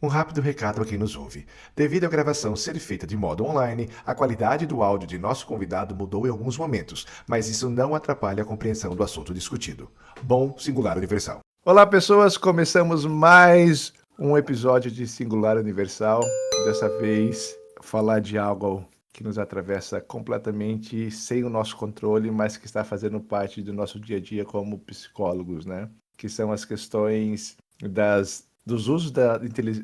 Um rápido recado a quem nos ouve. Devido à gravação ser feita de modo online, a qualidade do áudio de nosso convidado mudou em alguns momentos, mas isso não atrapalha a compreensão do assunto discutido. Bom Singular Universal. Olá, pessoas! Começamos mais um episódio de Singular Universal. Dessa vez, falar de algo que nos atravessa completamente sem o nosso controle, mas que está fazendo parte do nosso dia a dia como psicólogos, né? Que são as questões dos usos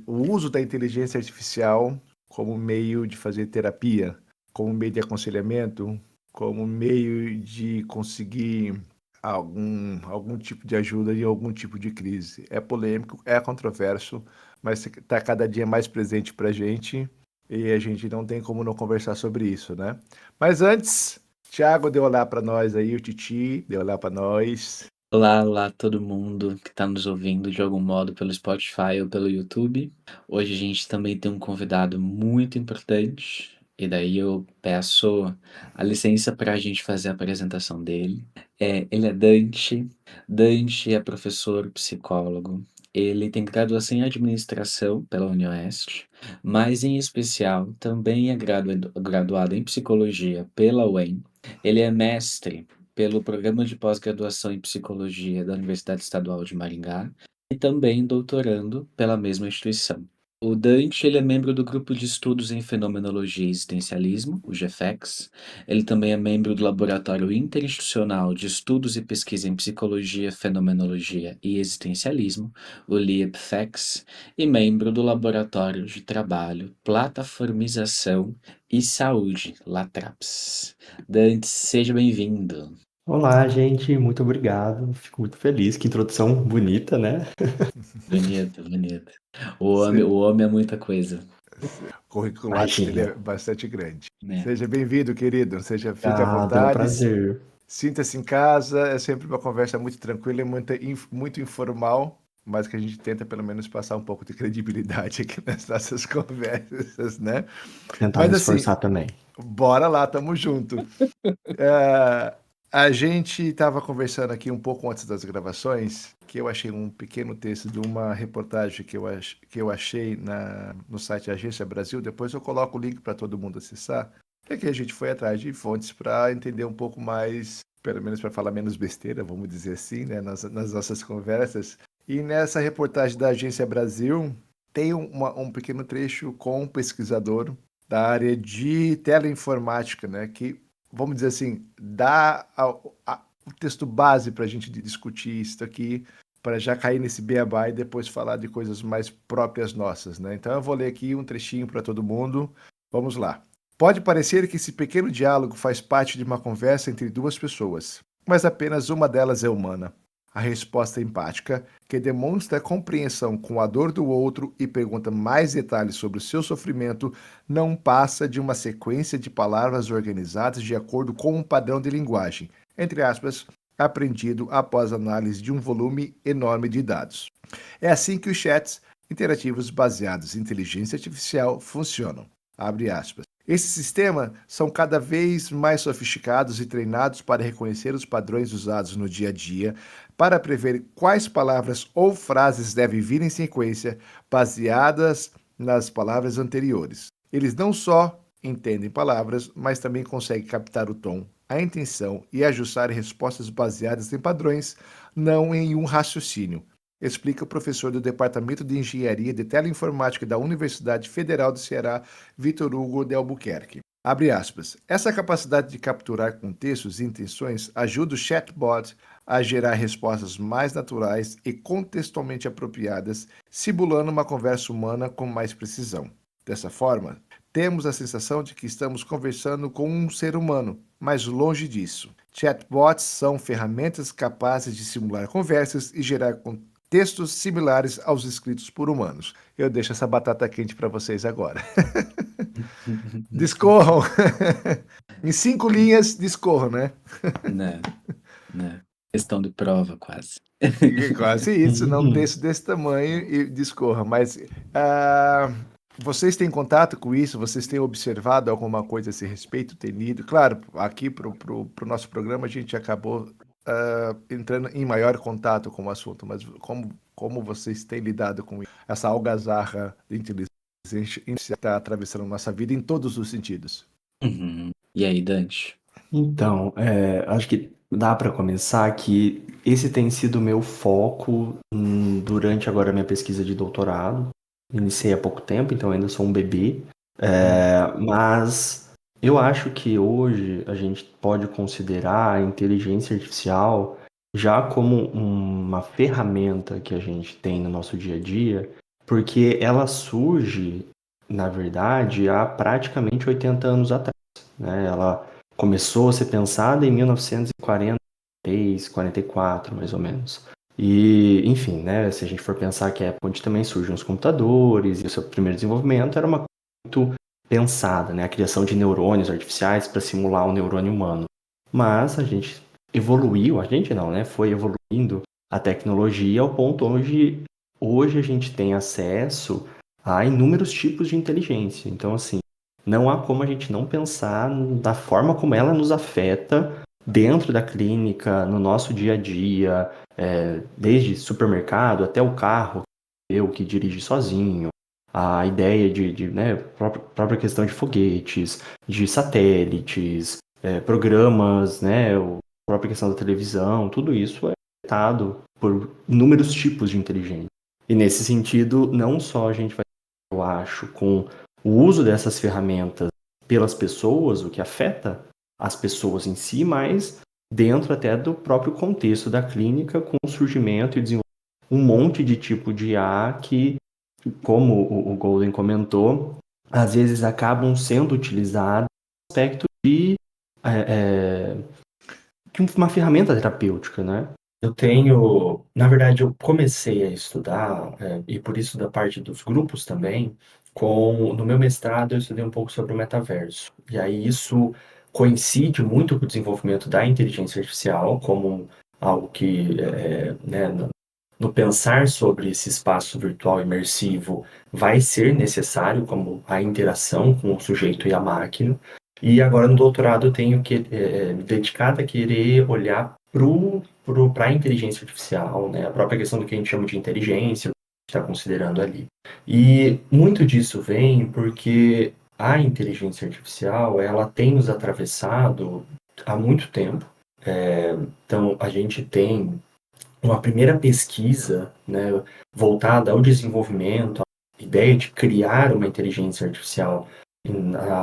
o uso da inteligência artificial como meio de fazer terapia, como meio de aconselhamento, como meio de conseguir algum tipo de ajuda em algum tipo de crise. É polêmico, é controverso, mas está cada dia mais presente para a gente e a gente não tem como não conversar sobre isso, né? Mas antes, Thiago deu olá para nós aí, o Titi deu olá para nós. Olá, olá todo mundo que está nos ouvindo de algum modo pelo Spotify ou pelo YouTube. Hoje a gente também tem um convidado muito importante, e daí eu peço a licença para a gente fazer a apresentação dele. Ele é Dante. Dante é professor psicólogo. Ele tem graduação em administração pela UniOeste, mas em especial também é graduado em psicologia pela UEM. Ele é mestre pelo Programa de Pós-Graduação em Psicologia da Universidade Estadual de Maringá e também doutorando pela mesma instituição. O Dante, ele é membro do Grupo de Estudos em Fenomenologia e Existencialismo, o GEFEX. Ele também é membro do Laboratório Interinstitucional de Estudos e Pesquisa em Psicologia, Fenomenologia e Existencialismo, o LIEPFEX, e membro do Laboratório de Trabalho, Plataformização e Saúde, LATRAPS. Dante, seja bem-vindo. Olá, gente, muito obrigado. Fico muito feliz. Que introdução bonita, né? Bonito, bonito. O Se- homem é muita coisa, O currículo Lattes dele Imagina. é bastante grande. né? Seja bem-vindo, querido. Fique à É um vontade. prazer. Sinta-se em casa. É sempre uma conversa muito tranquila e muito informal, mas que a gente tenta pelo menos passar um pouco de credibilidade aqui nas nossas conversas, né? Tentar me Mas assim, esforçar também. bora lá, tamo junto. É, a gente estava conversando aqui um pouco antes das gravações, que eu achei um pequeno texto de uma reportagem que eu achei no site Agência Brasil. Depois eu coloco o link para todo mundo acessar. É que a gente foi atrás de fontes para entender um pouco mais, pelo menos para falar menos besteira, vamos dizer assim, né, nas nossas conversas. E nessa reportagem da Agência Brasil, tem um pequeno trecho com um pesquisador da área de teleinformática, né, que vamos dizer assim, o texto base para a gente discutir isso aqui, para já cair nesse beabá e depois falar de coisas mais próprias nossas, né? Então eu vou ler aqui um trechinho para todo mundo. Vamos lá. Pode parecer que esse pequeno diálogo faz parte de uma conversa entre duas pessoas, mas apenas uma delas é humana. A resposta empática, que demonstra compreensão com a dor do outro e pergunta mais detalhes sobre o seu sofrimento, não passa de uma sequência de palavras organizadas de acordo com um padrão de linguagem, entre aspas, aprendido após análise de um volume enorme de dados. É assim que os chats interativos baseados em inteligência artificial funcionam. Abre aspas. Esses sistemas são cada vez mais sofisticados e treinados para reconhecer os padrões usados no dia a dia, para prever quais palavras ou frases devem vir em sequência, baseadas nas palavras anteriores. Eles não só entendem palavras, mas também conseguem captar o tom, a intenção e ajustar respostas baseadas em padrões, não em um raciocínio, explica o professor do Departamento de Engenharia de Teleinformática da Universidade Federal do Ceará, Vitor Hugo de Albuquerque. Abre aspas. Essa capacidade de capturar contextos e intenções ajuda o chatbot a gerar respostas mais naturais e contextualmente apropriadas, simulando uma conversa humana com mais precisão. Dessa forma, temos a sensação de que estamos conversando com um ser humano, mas longe disso. Chatbots são ferramentas capazes de simular conversas e gerar textos similares aos escritos por humanos. Eu deixo essa batata quente para vocês agora. Discorram! Em 5 linhas, discorram, né? Né, né. Questão de prova, quase. Quase isso, não um texto desse tamanho e discorra. Mas ah, vocês têm contato com isso? Vocês têm observado alguma coisa a esse respeito? Tem lido? Claro, aqui para o nosso programa a gente acabou entrando em maior contato com o assunto, mas como vocês têm lidado com essa algazarra de inteligência que está atravessando nossa vida em todos os sentidos? Uhum. E aí, Dante? Então, acho que dá para começar que esse tem sido o meu foco durante agora a minha pesquisa de doutorado. Iniciei há pouco tempo, então ainda sou um bebê. Mas eu acho que hoje a gente pode considerar a inteligência artificial já como uma ferramenta que a gente tem no nosso dia a dia, porque ela surge, na verdade, há praticamente 80 anos atrás, né? Ela começou a ser pensada em 1943, 44, mais ou menos. E, enfim, né, se a gente for pensar que é a época onde também surgem os computadores e o seu primeiro desenvolvimento era uma coisa muito pensada, né, a criação de neurônios artificiais para simular o neurônio humano. Mas a gente evoluiu, a gente não, né, foi evoluindo a tecnologia ao ponto onde hoje a gente tem acesso a inúmeros tipos de inteligência. Então, assim, não há como a gente não pensar da forma como ela nos afeta dentro da clínica, no nosso dia a dia, desde supermercado até o carro, eu que dirige sozinho, a ideia né, própria questão de foguetes, de satélites, programas, né, a própria questão da televisão, tudo isso é afetado por inúmeros tipos de inteligência. E nesse sentido, não só a gente vai, eu acho, com o uso dessas ferramentas pelas pessoas, o que afeta as pessoas em si, mas dentro até do próprio contexto da clínica, com o surgimento e desenvolvimento de um monte de tipo de IA que, como o Golden comentou, às vezes acabam sendo utilizados no aspecto de uma ferramenta terapêutica, né? Na verdade, eu comecei a estudar, e por isso da parte dos grupos também, no meu mestrado eu estudei um pouco sobre o metaverso. E aí isso coincide muito com o desenvolvimento da inteligência artificial, como algo que, né, no pensar sobre esse espaço virtual imersivo vai ser necessário, como a interação com o sujeito e a máquina. E agora no doutorado eu tenho que me dedicado a querer olhar para a inteligência artificial, né? A própria questão do que a gente chama de inteligência, o que a gente está considerando ali. E muito disso vem porque a inteligência artificial ela tem nos atravessado há muito tempo. Então a gente tem uma primeira pesquisa, né, voltada ao desenvolvimento, a ideia de criar uma inteligência artificial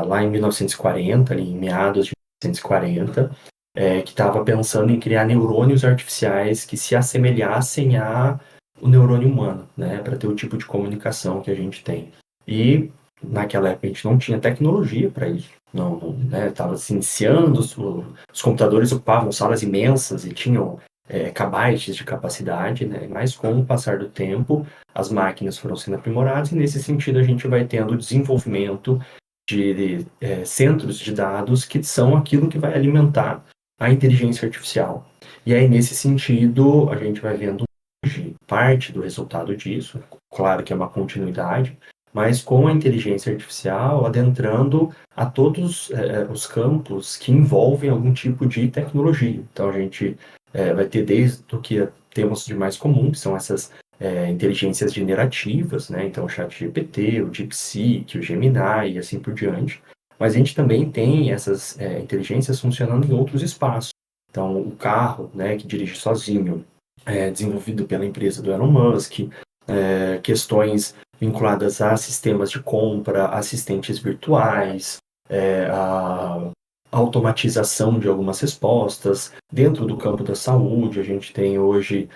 lá em 1940, ali, em meados de 1940, que estava pensando em criar neurônios artificiais que se assemelhassem ao neurônio humano, né, para ter o tipo de comunicação que a gente tem. E naquela época a gente não tinha tecnologia para isso. Não, né, estava se iniciando, os computadores ocupavam salas imensas e tinham kbytes de capacidade, né? Mas com o passar do tempo, as máquinas foram sendo aprimoradas e nesse sentido a gente vai tendo desenvolvimento de centros de dados que são aquilo que vai alimentar a inteligência artificial. E aí, nesse sentido, a gente vai vendo hoje parte do resultado disso, claro que é uma continuidade, mas com a inteligência artificial adentrando a todos os campos que envolvem algum tipo de tecnologia. Então, a gente vai ter desde o que temos de mais comum, que são essas inteligências generativas, né? Então, o ChatGPT, o DeepSeek, o Gemini e assim por diante. Mas a gente também tem essas inteligências funcionando em outros espaços. Então, o carro, né, que dirige sozinho, desenvolvido pela empresa do Elon Musk, questões vinculadas a sistemas de compra, assistentes virtuais, a automatização de algumas respostas. Dentro do campo da saúde, a gente tem hoje,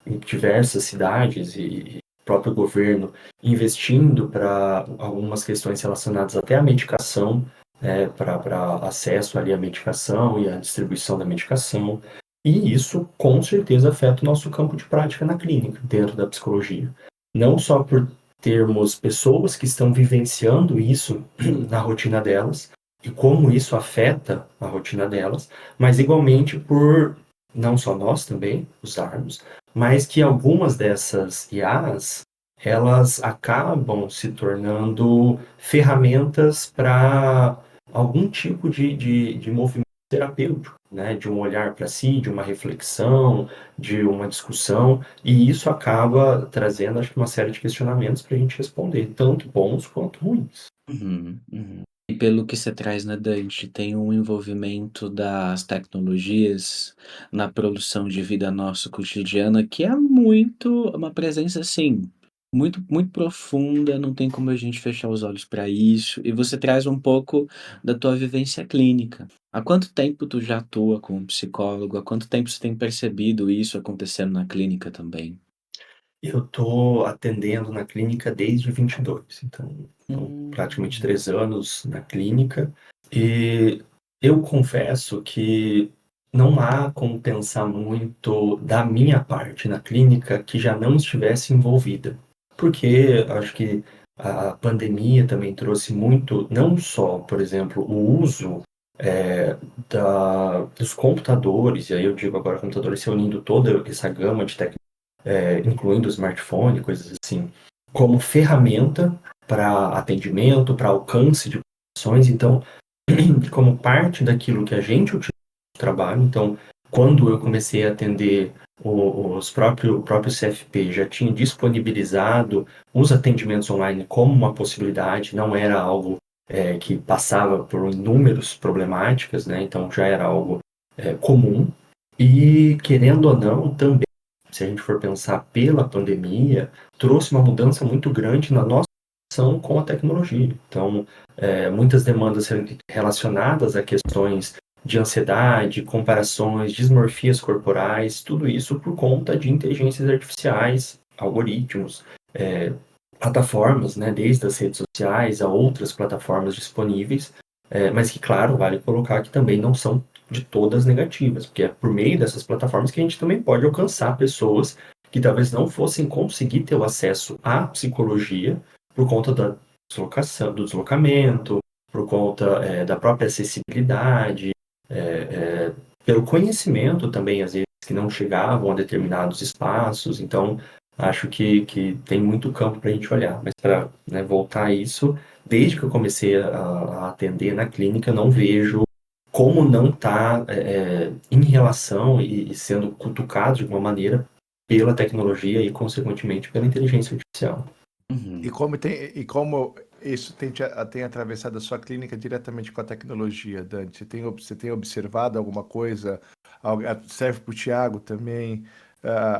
em diversas cidades e próprio governo investindo para algumas questões relacionadas até à medicação, né, para acesso ali à medicação e à distribuição da medicação. E isso, com certeza, afeta o nosso campo de prática na clínica, dentro da psicologia. Não só por termos pessoas que estão vivenciando isso na rotina delas, e como isso afeta a rotina delas, mas igualmente por não só nós também usarmos, mas que algumas dessas IAs elas acabam se tornando ferramentas para algum tipo de movimento terapêutico. né, de um olhar para si, de uma reflexão, de uma discussão, e isso acaba trazendo, acho que, uma série de questionamentos para a gente responder, tanto bons quanto ruins. Uhum, uhum. E pelo que você traz, né, Dante, tem um envolvimento das tecnologias na produção de vida nossa cotidiana que é uma presença, assim, muito profunda, não tem como a gente fechar os olhos para isso. E você traz um pouco da tua vivência clínica. Há quanto tempo tu já atua como psicólogo? Há quanto tempo você tem percebido isso acontecendo na clínica também? Eu estou atendendo na clínica desde 22, então praticamente Hum. 3 anos na clínica, e eu confesso que não há como pensar muito da minha parte na clínica que já não estivesse envolvida. Porque acho que a pandemia também trouxe muito, não só, por exemplo, o uso, dos computadores, e aí eu digo agora computadores reunindo toda essa gama de incluindo o smartphone, coisas assim, como ferramenta para atendimento, para alcance de populações. Então, como parte daquilo que a gente utiliza no trabalho. Então, quando eu comecei a atender o próprio CFP, já tinha disponibilizado os atendimentos online como uma possibilidade, não era algo que passava por inúmeras problemáticas, né? Então já era algo comum. E, querendo ou não, também, se a gente for pensar pela pandemia, trouxe uma mudança muito grande na nossa relação com a tecnologia. Então, muitas demandas relacionadas a questões de ansiedade, comparações, dismorfias corporais, tudo isso por conta de inteligências artificiais, algoritmos, plataformas, né, desde as redes sociais a outras plataformas disponíveis, mas que, claro, vale colocar que também não são de todas negativas, porque é por meio dessas plataformas que a gente também pode alcançar pessoas que talvez não fossem conseguir ter o acesso à psicologia por conta da deslocação, do deslocamento, por conta da própria acessibilidade, pelo conhecimento também, às vezes, que não chegavam a determinados espaços. Então, acho que tem muito campo para a gente olhar. Mas para, né, voltar a isso, desde que eu comecei a atender na clínica, eu não vejo como não está em relação e sendo cutucado de alguma maneira pela tecnologia e, consequentemente, pela inteligência artificial. E Uhum. como isso tem atravessado a sua clínica diretamente com a tecnologia, Dante? Você tem observado alguma coisa? Serve para o Tiago também?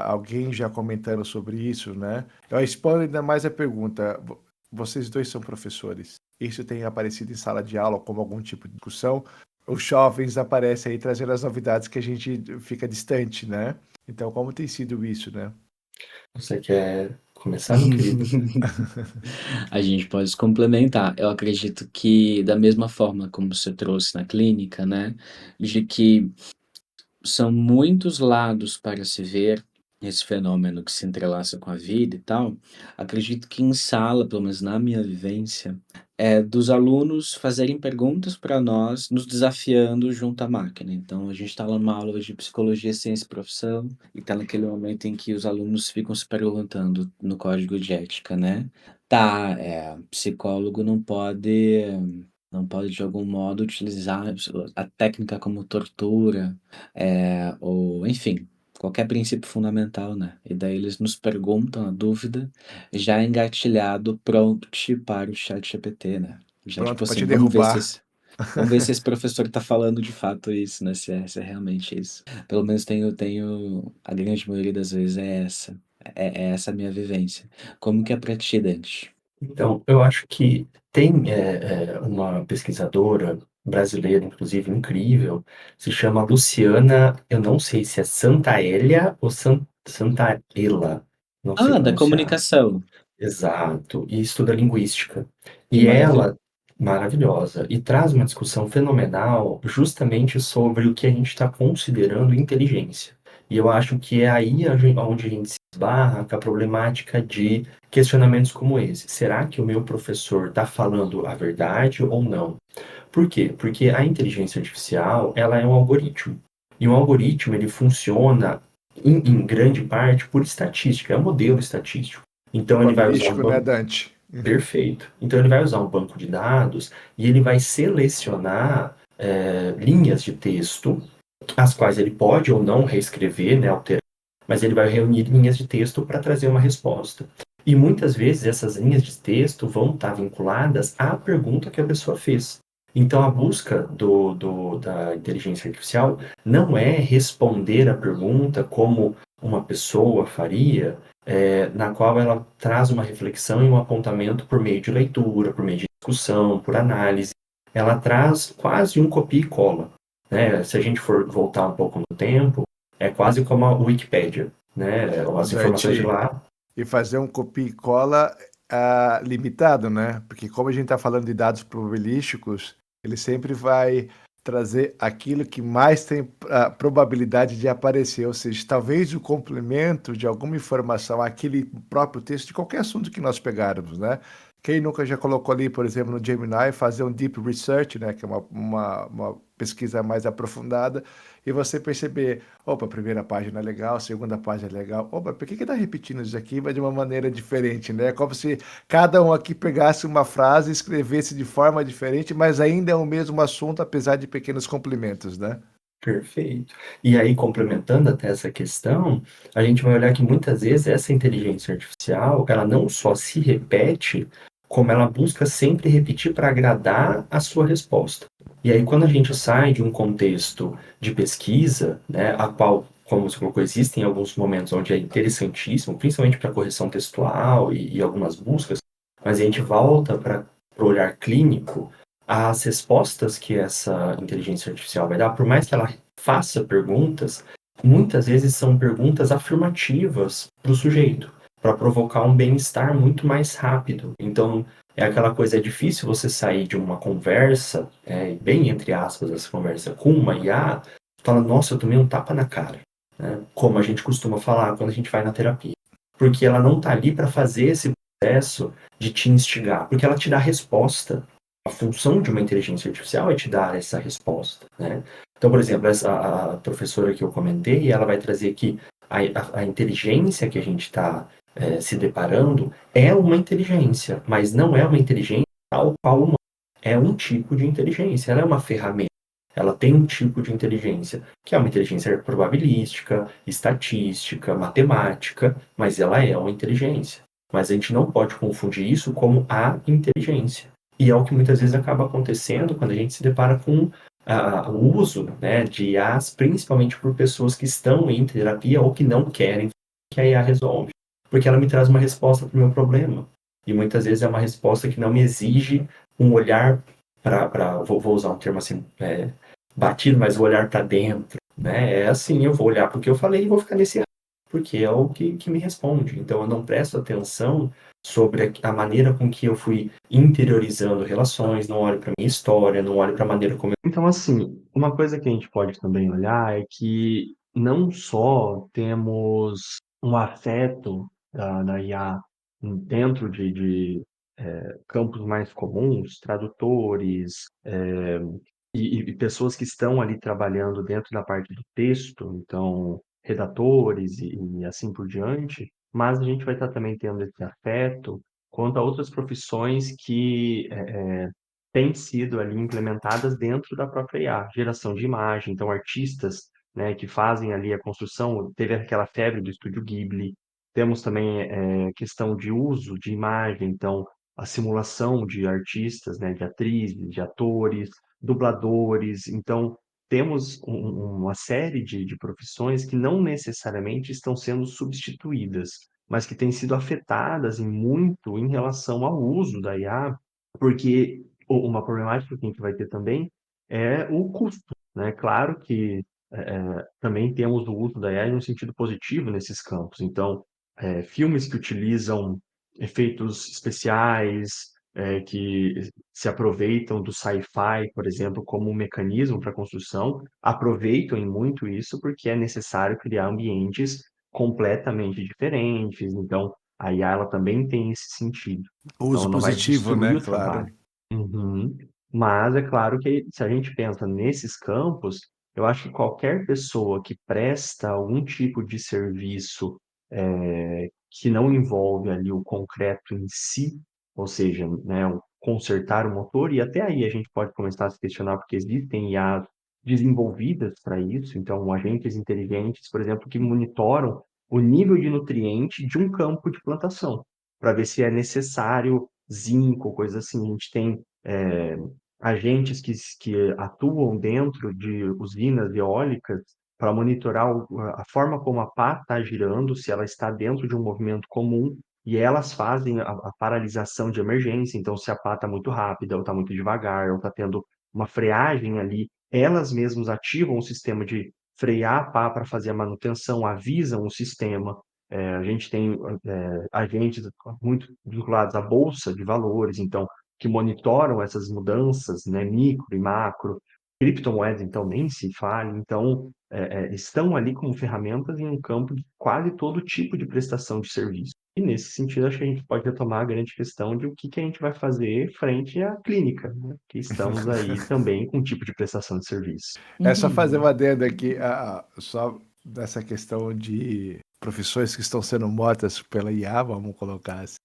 Alguém já comentando sobre isso, né? Eu expando ainda mais a pergunta. Vocês dois são professores. Isso tem aparecido em sala de aula como algum tipo de discussão? Os jovens aparecem aí trazendo as novidades que a gente fica distante, né? Então, como tem sido isso, né? Você quer começar, meu querido? A gente pode se complementar. Eu acredito que, da mesma forma como você trouxe na clínica, né, de que são muitos lados para se ver esse fenômeno que se entrelaça com a vida e tal, acredito que em sala, pelo menos na minha vivência, é dos alunos fazerem perguntas para nós, nos desafiando junto à máquina. Então, a gente está lá numa aula de psicologia, ciência e profissão, e está naquele momento em que os alunos ficam se perguntando no código de ética, né? Tá, psicólogo não pode de algum modo utilizar a técnica como tortura, ou enfim, qualquer princípio fundamental, né? E daí eles nos perguntam a dúvida, já engatilhado, pronto para o chat GPT, né? Já tipo Pronto para assim, te vamos ver se derrubar. esse professor está falando de fato isso, né? Se é realmente isso. Pelo menos a grande maioria das vezes é essa. É essa a minha vivência. Como que é pra ti, Dante? Então, eu acho que tem uma pesquisadora brasileira, inclusive incrível, se chama Luciana, eu não sei se é Santaella ou Santaella, não sei Ah, da pronunciar. comunicação. Exato, e estuda linguística. Que E maravilha. ela, maravilhosa, e traz uma discussão fenomenal justamente sobre o que a gente está considerando inteligência. E eu acho que é aí onde a gente se esbarra com a problemática de questionamentos como esse. Será que o meu professor está falando a verdade ou não? Por quê? Porque a inteligência artificial, ela é um algoritmo. E um algoritmo, ele funciona, em grande parte, por estatística, é um modelo estatístico. Então, ele vai usar um Probabilístico, né, banco. Dante? Perfeito. Então, ele vai usar um banco de dados e ele vai selecionar linhas de texto as quais ele pode ou não reescrever, né, alterar, mas ele vai reunir linhas de texto para trazer uma resposta. E muitas vezes essas linhas de texto vão estar vinculadas à pergunta que a pessoa fez. Então, a busca da inteligência artificial não é responder a pergunta como uma pessoa faria, na qual ela traz uma reflexão e um apontamento por meio de leitura, por meio de discussão, por análise. Ela traz quase um copia e cola, né? Se a gente for voltar um pouco no tempo, é quase como a Wikipédia, né? As informações de Certo. lá. E fazer um copia e cola limitado, né? Porque como a gente está falando de dados probabilísticos, ele sempre vai trazer aquilo que mais tem a probabilidade de aparecer, ou seja, talvez o complemento de alguma informação àquele próprio texto de qualquer assunto que nós pegarmos, né? Quem nunca já colocou ali, por exemplo, no Gemini, fazer um deep research, né? Que é uma pesquisa mais aprofundada, e você perceber, opa, a primeira página é legal, a segunda página é legal. Opa, por que que tá repetindo isso aqui, mas de uma maneira diferente, né? É como se cada um aqui pegasse uma frase e escrevesse de forma diferente, mas ainda é o mesmo assunto, apesar de pequenos complementos, né? Perfeito. E aí, complementando até essa questão, a gente vai olhar que muitas vezes essa inteligência artificial, ela não só se repete, como ela busca sempre repetir para agradar a sua resposta. E aí, quando a gente sai de um contexto de pesquisa, né, a qual, como você colocou, existem alguns momentos onde é interessantíssimo, principalmente para correção textual e algumas buscas, mas a gente volta para o olhar clínico, as respostas que essa inteligência artificial vai dar, por mais que ela faça perguntas, muitas vezes são perguntas afirmativas para o sujeito, para provocar um bem-estar muito mais rápido. Então, é aquela coisa, é difícil você sair de uma conversa, bem entre aspas, essa conversa com uma IA, fala, nossa, eu tomei um tapa na cara, né? Como a gente costuma falar quando a gente vai na terapia. Porque ela não está ali para fazer esse processo de te instigar, porque ela te dá resposta. A função de uma inteligência artificial é te dar essa resposta, né? Então, por exemplo, a professora que eu comentei, ela vai trazer que a inteligência que a gente está se deparando é uma inteligência, mas não é uma inteligência tal qual humana. É um tipo de inteligência, ela é uma ferramenta. Ela tem um tipo de inteligência, que é uma inteligência probabilística, estatística, matemática, mas ela é uma inteligência. Mas a gente não pode confundir isso como a inteligência. E é o que muitas vezes acaba acontecendo quando a gente se depara com o uso, né, de IAs, principalmente por pessoas que estão em terapia ou que não querem que a IA resolve. Porque ela me traz uma resposta para o meu problema. E muitas vezes é uma resposta que não me exige um olhar vou usar um termo assim, batido, mas vou olhar para dentro, né? É assim, eu vou olhar porque eu falei e vou ficar nesse porque é o que me responde. Então eu não presto atenção sobre a maneira com que eu fui interiorizando relações, não olho para minha história, não olho para a maneira como eu... Então, assim, uma coisa que a gente pode também olhar é que não só temos um afeto da IA dentro de campos mais comuns, tradutores, e pessoas que estão ali trabalhando dentro da parte do texto, então redatores e assim por diante, mas a gente vai estar também tendo esse afeto quanto a outras profissões que têm sido ali implementadas dentro da própria IA, geração de imagem, então artistas, né, que fazem ali a construção, teve aquela febre do estúdio Ghibli, temos também questão de uso de imagem, então a simulação de artistas, né, de atrizes, de atores, dubladores. Então, temos uma série de profissões que não necessariamente estão sendo substituídas, mas que têm sido afetadas em muito em relação ao uso da IA, porque uma problemática que a gente vai ter também é o custo, né? Claro que também temos o uso da AI no sentido positivo nesses campos. Então, filmes que utilizam efeitos especiais, que se aproveitam do sci-fi, por exemplo, como um mecanismo para construção, aproveitam em muito isso porque é necessário criar ambientes completamente diferentes. Então, a IA ela também tem esse sentido. Então, Uso ela não vai positivo, destruir né? o trabalho. Claro. Uhum. Mas é claro que se a gente pensa nesses campos, eu acho que qualquer pessoa que presta algum tipo de serviço que não envolve ali o concreto em si, ou seja, né, consertar o motor, e até aí a gente pode começar a se questionar, porque existem IAs desenvolvidas para isso, então agentes inteligentes, por exemplo, que monitoram o nível de nutriente de um campo de plantação, para ver se é necessário zinco, coisa assim. A gente tem agentes que atuam dentro de usinas eólicas para monitorar a forma como a pá está girando, se ela está dentro de um movimento comum, e elas fazem a paralisação de emergência. Então, se a pá está muito rápida, ou está muito devagar, ou está tendo uma freagem ali, elas mesmas ativam o sistema de frear a pá para fazer a manutenção, avisam o sistema. A gente tem agentes muito vinculados à bolsa de valores, então, que monitoram essas mudanças, né, micro e macro. Criptomoedas, então, nem se fale. Então, estão ali como ferramentas em um campo de quase todo tipo de prestação de serviço. E, nesse sentido, acho que a gente pode retomar a grande questão de o que a gente vai fazer frente à clínica, né? Que estamos aí também com um tipo de prestação de serviço. É só fazer uma adenda aqui, só dessa questão de profissões que estão sendo mortas pela IA, vamos colocar assim.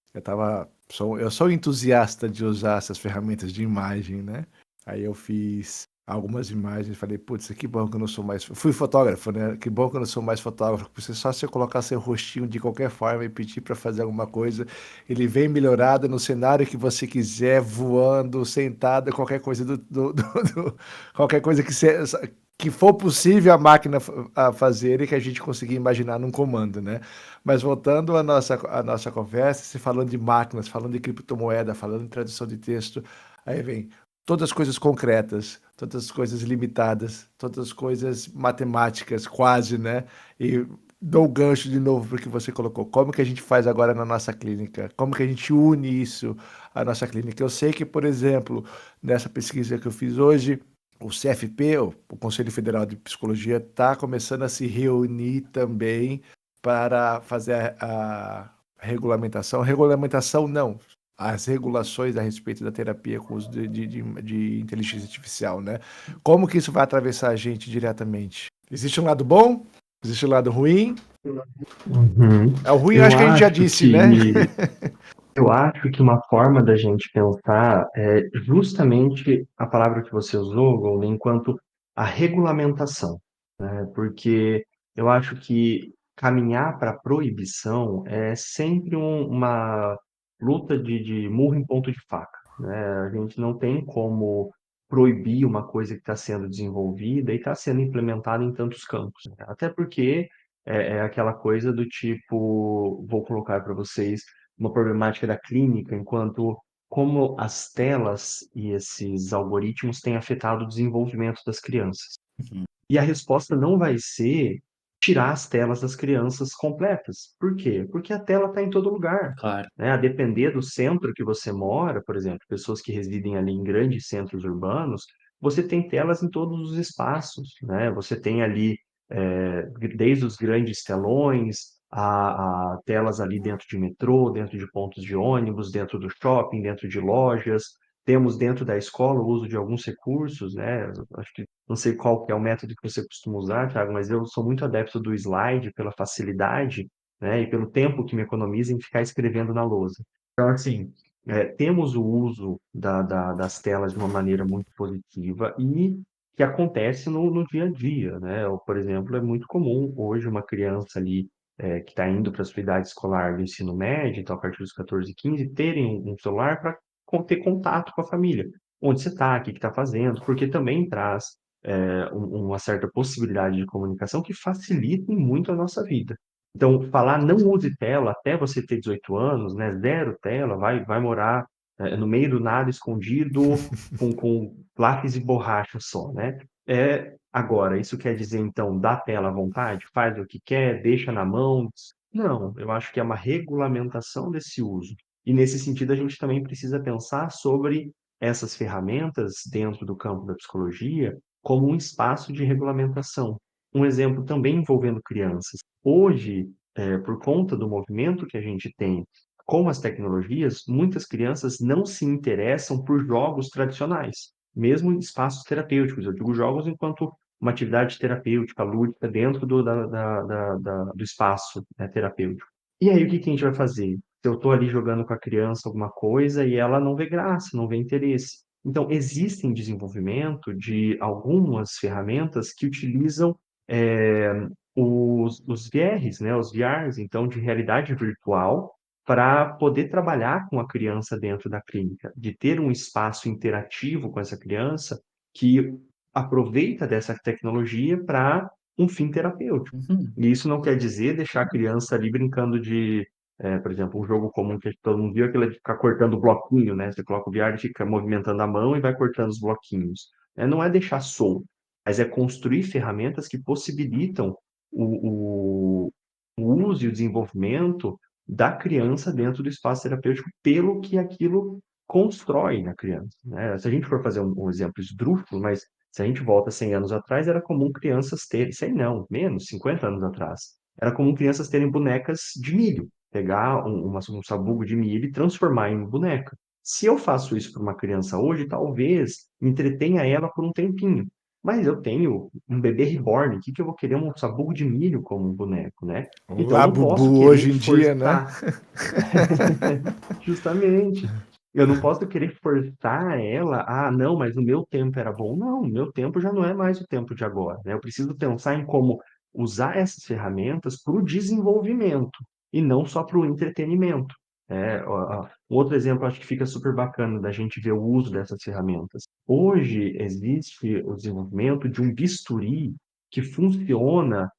Eu sou entusiasta de usar essas ferramentas de imagem, né? Aí eu fiz algumas imagens, falei, putz, que bom que eu não sou mais. Fui fotógrafo, né? Que bom que eu não sou mais fotógrafo. Porque só se eu colocar seu rostinho de qualquer forma e pedir para fazer alguma coisa, ele vem melhorado no cenário que você quiser, voando, sentado, qualquer coisa qualquer coisa que for possível a máquina a fazer e que a gente conseguir imaginar num comando, né? Mas voltando à nossa conversa, se falando de máquinas, falando de criptomoeda, falando de tradução de texto, aí vem todas as coisas concretas, todas as coisas limitadas, todas as coisas matemáticas, quase, né? E dou o gancho de novo porque você colocou. Como que a gente faz agora na nossa clínica? Como que a gente une isso à nossa clínica? Eu sei que, por exemplo, nessa pesquisa que eu fiz hoje, o CFP, o Conselho Federal de Psicologia, está começando a se reunir também para fazer a regulamentação. Regulamentação não, as regulações a respeito da terapia com uso de inteligência artificial, né? Como que isso vai atravessar a gente diretamente? Existe um lado bom? Existe um lado ruim? Uhum. É o ruim, eu Eu acho que a gente já acho disse, né? que Eu acho que uma forma da gente pensar é justamente a palavra que você usou, Golden, enquanto a regulamentação, né? Porque eu acho que caminhar para a proibição é sempre uma luta de murro em ponto de faca, né? A gente não tem como proibir uma coisa que está sendo desenvolvida e está sendo implementada em tantos campos, né? Até porque é aquela coisa do tipo, vou colocar para vocês uma problemática da clínica, enquanto como as telas e esses algoritmos têm afetado o desenvolvimento das crianças. Uhum, E a resposta não vai ser tirar as telas das crianças completas. Por quê? Porque a tela está em todo lugar, claro. né? A depender do centro que você mora, por exemplo, pessoas que residem ali em grandes centros urbanos, você tem telas em todos os espaços, né? Você tem ali, desde os grandes telões, a telas ali dentro de metrô, dentro de pontos de ônibus, dentro do shopping, dentro de lojas. Temos dentro da escola o uso de alguns recursos, né? Acho que não sei qual que é o método que você costuma usar, Thiago, mas eu sou muito adepto do slide pela facilidade, né, e pelo tempo que me economiza em ficar escrevendo na lousa. Então, assim, temos o uso das telas de uma maneira muito positiva e que acontece no dia a dia, né? Ou, por exemplo, é muito comum hoje uma criança ali que está indo para a sua idade escolar do ensino médio, então a partir dos 14, 15, terem um celular para ter contato com a família. Onde você está, o que está fazendo, porque também traz uma certa possibilidade de comunicação que facilitem muito a nossa vida. Então, falar não use tela até você ter 18 anos, né? Zero tela, vai morar no meio do nada, escondido, com lápis e borracha só, né? Agora, isso quer dizer, então, dá tela à vontade, faz o que quer, deixa na mão? Não, eu acho que é uma regulamentação desse uso. E, nesse sentido, a gente também precisa pensar sobre essas ferramentas dentro do campo da psicologia como um espaço de regulamentação. Um exemplo também envolvendo crianças. Hoje, por conta do movimento que a gente tem com as tecnologias, muitas crianças não se interessam por jogos tradicionais, mesmo em espaços terapêuticos. Eu digo jogos enquanto uma atividade terapêutica, lúdica, dentro do espaço, né, terapêutico. E aí, o que a gente vai fazer? Se eu estou ali jogando com a criança alguma coisa e ela não vê graça, não vê interesse. Então, existem desenvolvimento de algumas ferramentas que utilizam é, os VRs, né, os VRs, então, de realidade virtual, para poder trabalhar com a criança dentro da clínica, de ter um espaço interativo com essa criança que aproveita dessa tecnologia para um fim terapêutico. Uhum. E isso não quer dizer deixar a criança ali brincando de, por exemplo, um jogo comum que todo mundo viu, aquele de ficar cortando o bloquinho, né? Você coloca o VR e fica movimentando a mão e vai cortando os bloquinhos. Não é deixar solto, mas é construir ferramentas que possibilitam o, o uso e o desenvolvimento da criança dentro do espaço terapêutico pelo que aquilo constrói na criança, né? Se a gente for fazer um exemplo esdrúxulo, mas se a gente volta 100 anos atrás, era comum crianças terem, 100 não, menos, 50 anos atrás, era comum crianças terem bonecas de milho, pegar um sabugo de milho e transformar em boneca. Se eu faço isso para uma criança hoje, talvez me entretenha ela por um tempinho. Mas eu tenho um bebê reborn, o que que eu vou querer um sabugo de milho como um boneco, né? Um Então eu não posso Labubu querer hoje em dia, né? forçar. Justamente. Eu não posso querer forçar ela, não, mas o meu tempo era bom. Não, o meu tempo já não é mais o tempo de agora, né? Eu preciso pensar em como usar essas ferramentas para o desenvolvimento e não só para o entretenimento. Um outro exemplo, acho que fica super bacana da gente ver o uso dessas ferramentas. Hoje existe o desenvolvimento de um bisturi que funciona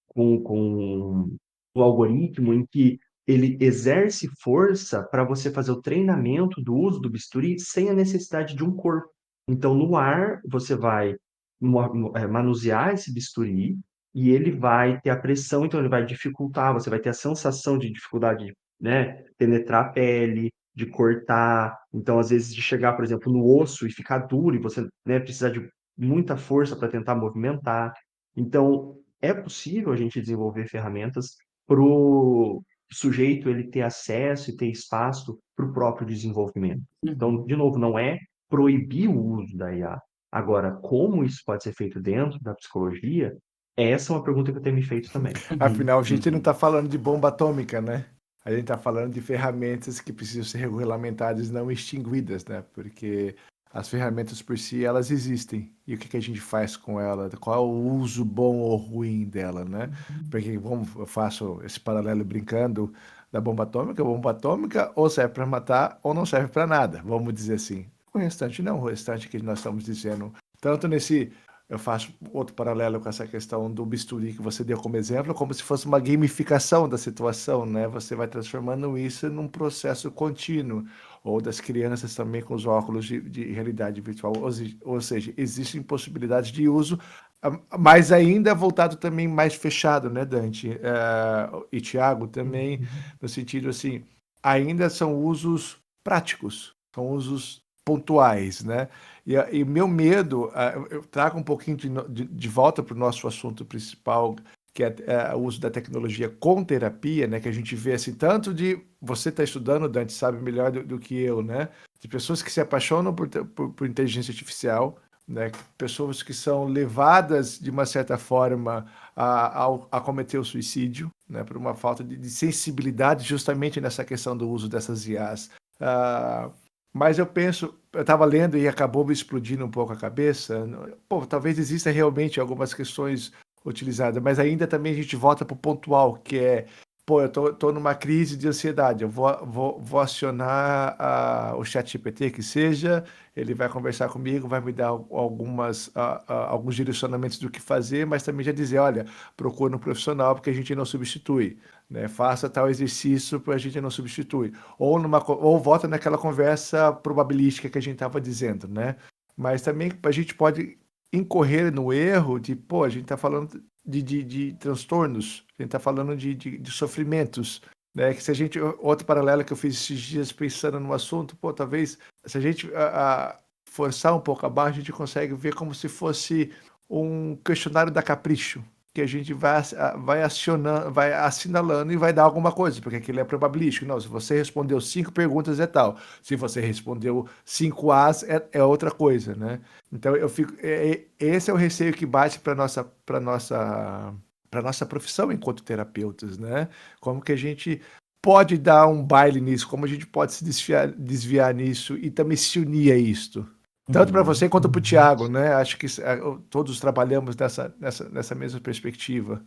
com o algoritmo em que ele exerce força para você fazer o treinamento do uso do bisturi sem a necessidade de um corpo. Então, no ar, você vai manusear esse bisturi e ele vai ter a pressão, então ele vai dificultar, você vai ter a sensação de dificuldade de, né, penetrar a pele, de cortar, então às vezes de chegar, por exemplo, no osso e ficar duro e você, né, precisar de muita força para tentar movimentar. Então, é possível a gente desenvolver ferramentas para o sujeito ele ter acesso e ter espaço para o próprio desenvolvimento. Uhum. Então, de novo, não é proibir o uso da IA. Agora, como isso pode ser feito dentro da psicologia, essa é uma pergunta que eu tenho me feito também. Uhum. Afinal, a gente não Uhum. está falando de bomba atômica, né? A gente está falando de ferramentas que precisam ser regulamentadas e não extinguidas, né? Porque as ferramentas por si, elas existem. E o que que a gente faz com ela? Qual é o uso bom ou ruim dela, né? Porque eu faço esse paralelo brincando da bomba atômica ou serve para matar ou não serve para nada, vamos dizer assim. O restante não, o restante que nós estamos dizendo, tanto nesse eu faço outro paralelo com essa questão do bisturi que você deu como exemplo, como se fosse uma gamificação da situação, né? Você vai transformando isso num processo contínuo, ou das crianças também com os óculos de realidade virtual, ou seja, existem possibilidades de uso, mas ainda voltado também mais fechado, né, Dante? E Thiago também, no sentido assim, ainda são usos práticos, são usos pontuais, né? E meu medo, eu trago um pouquinho de volta para o nosso assunto principal, que é o uso da tecnologia com terapia, né? Que a gente vê assim, tanto de você está estudando, Dante, sabe melhor do que eu, né? De pessoas que se apaixonam por inteligência artificial, né? Pessoas que são levadas de uma certa forma a cometer o suicídio, né? Por uma falta de sensibilidade justamente nessa questão do uso dessas IAs. Mas eu penso, eu estava lendo e acabou me explodindo um pouco a cabeça. Pô, talvez exista realmente algumas questões utilizadas, mas ainda também a gente volta para o pontual, que é, pô, eu tô numa crise de ansiedade, eu vou acionar o ChatGPT, que seja, ele vai conversar comigo, vai me dar alguns direcionamentos do que fazer, mas também já dizer, olha, procura um profissional, porque a gente não substitui, né? Faça tal exercício, porque a gente não substitui ou volta naquela conversa probabilística que a gente estava dizendo, né? Mas também a gente pode incorrer no erro de, pô, a gente está falando de transtornos, a gente está falando de sofrimentos, né? Que se a gente, outro paralelo que eu fiz esses dias pensando no assunto, pô, talvez se a gente forçar um pouco abaixo, a gente consegue ver como se fosse um questionário da Capricho, que a gente vai acionando, vai assinalando e vai dar alguma coisa, porque aquilo é probabilístico. Não, se você respondeu 5 perguntas é tal, se você respondeu 5 As é outra coisa, né? Então eu fico, esse é o receio que bate para nossa profissão enquanto terapeutas, né? Como que a gente pode dar um baile nisso, como a gente pode se desviar nisso e também se unir a isto. Tanto para você quanto para o Thiago, né? Acho que todos trabalhamos nessa mesma perspectiva.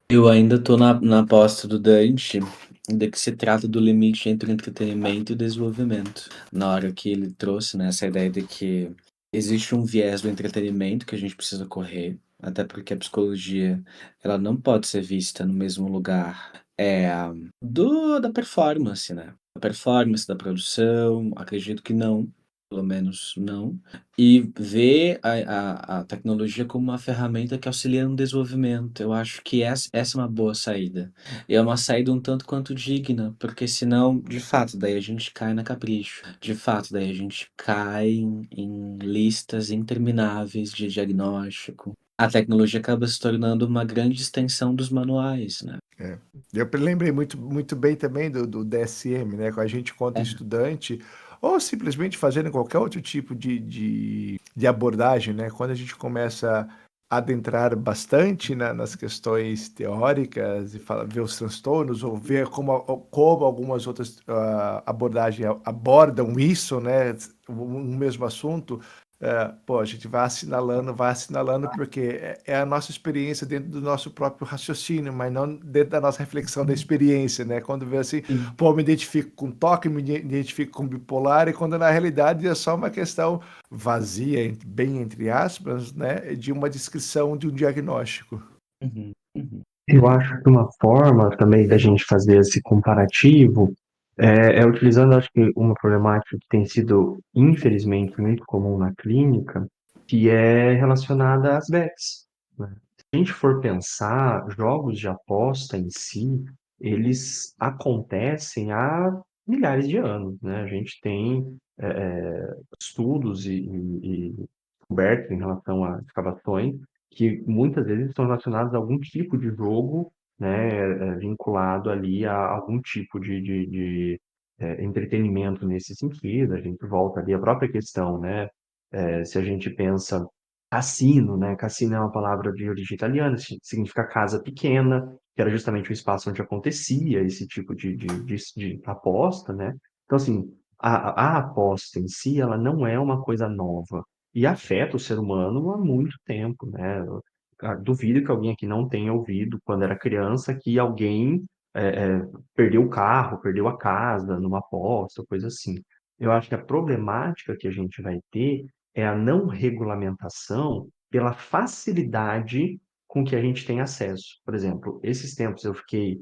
Eu ainda tô na aposta do Dante de que se trata do limite entre o entretenimento e o desenvolvimento. Na hora que ele trouxe, né, essa ideia de que existe um viés do entretenimento que a gente precisa correr, até porque a psicologia ela não pode ser vista no mesmo lugar da performance, né? A performance da produção, acredito que não, pelo menos não. E ver a tecnologia como uma ferramenta que auxilia no desenvolvimento. Eu acho que essa é uma boa saída. E é uma saída um tanto quanto digna, porque senão, de fato, daí a gente cai na capricho. De fato, daí a gente cai em listas intermináveis de diagnóstico. A tecnologia acaba se tornando uma grande extensão dos manuais, né? Eu lembrei muito bem também do DSM, né? Com a gente quanto estudante, ou simplesmente fazendo qualquer outro tipo de abordagem, né? Quando a gente começa a adentrar bastante nas questões teóricas e ver os transtornos, ou ver como algumas outras abordagens abordam isso, né? Um mesmo assunto. Pô, a gente vai assinalando, porque é a nossa experiência dentro do nosso próprio raciocínio, mas não dentro da nossa reflexão da experiência, né? Quando vê assim, Sim. pô, me identifico com toque, me identifico com bipolar, e quando na realidade é só uma questão vazia, bem entre aspas, né? De uma descrição de um diagnóstico. Uhum, uhum. Eu acho que uma forma também da gente fazer esse comparativo é utilizando, acho que, uma problemática que tem sido, infelizmente, muito comum na clínica, que é relacionada às bets, né? Se a gente for pensar, jogos de aposta em si, eles acontecem há milhares de anos, né? A gente tem estudos e descobertas em relação a escavações que muitas vezes estão relacionados a algum tipo de jogo, né, vinculado ali a algum tipo de entretenimento nesse sentido. A gente volta ali à própria questão, né? Se a gente pensa cassino, né? Cassino é uma palavra de origem italiana, significa casa pequena, que era justamente o espaço onde acontecia esse tipo de aposta, né? Então, assim, a aposta em si, ela não é uma coisa nova e afeta o ser humano há muito tempo, né? Duvido que alguém aqui não tenha ouvido, quando era criança, que alguém perdeu o carro, perdeu a casa numa aposta, coisa assim. Eu acho que a problemática que a gente vai ter é a não regulamentação pela facilidade com que a gente tem acesso. Por exemplo, esses tempos eu fiquei